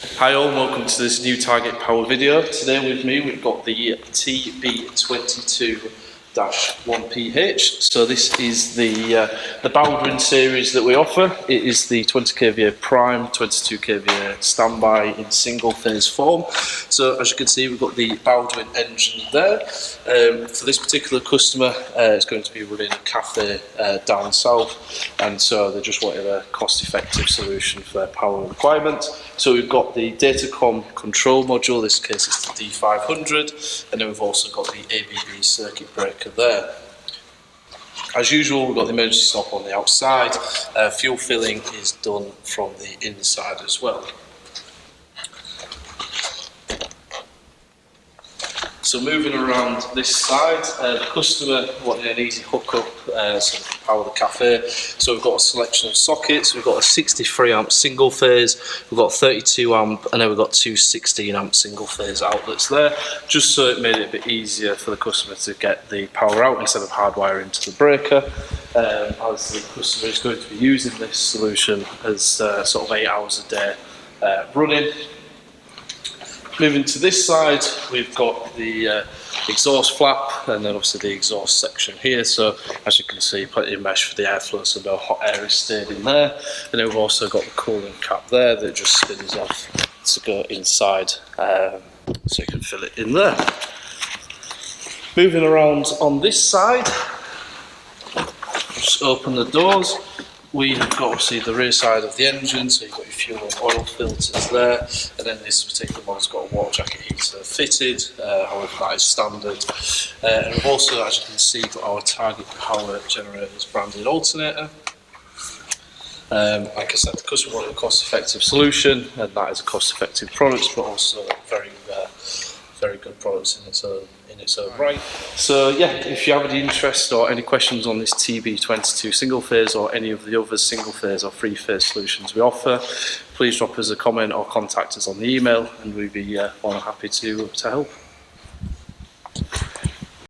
Hi all, welcome to this new target power video. Today with me we've got the TB22-1 So this is the Baudouin series that we offer. It is the 20 kVA prime, 22 kVA standby in single phase form. So as you can see, we've got the Baudouin engine there. For this particular customer, it's going to be running a cafe down south, and so they just wanted a cost-effective solution for their power requirements. So we've got the DataKom control module, in this case it's the D500, and then we've also got the ABB circuit breaker there. As usual, we've got the emergency stop on the outside. Fuel filling is done from the inside as well. So moving around this side, the customer wanted an easy hookup so to power the cafe. So we've got a selection of sockets. We've got a 63 amp single phase, we've got 32 amp, and then we've got two 16 amp single phase outlets there, just so it made it a bit easier for the customer to get the power out instead of hardwiring to the breaker. As the customer is going to be using this solution as sort of 8 hours a day running. Moving to this side, we've got the exhaust flap, and then obviously the exhaust section here. So as you can see, plenty of mesh for the airflow, so no hot air is stayed in there. And then we've also got the cooling cap there that just spins off to go inside, so you can fill it in there. Moving around on this side, just open the doors. We've got obviously the rear side of the engine, so you've got your fuel and oil filters there, and then this particular one's got a water jacket heater fitted, however that is standard. And we've also, as you can see, got our target power generators branded alternator. Like I said, the customer wanted a cost-effective solution, and that is a cost-effective product, but also very good products in its own right. So yeah, if you have any interest or any questions on this TB22 single phase or any of the other single phase or three phase solutions we offer, please drop us a comment or contact us on the email, and we'd be more than happy to help.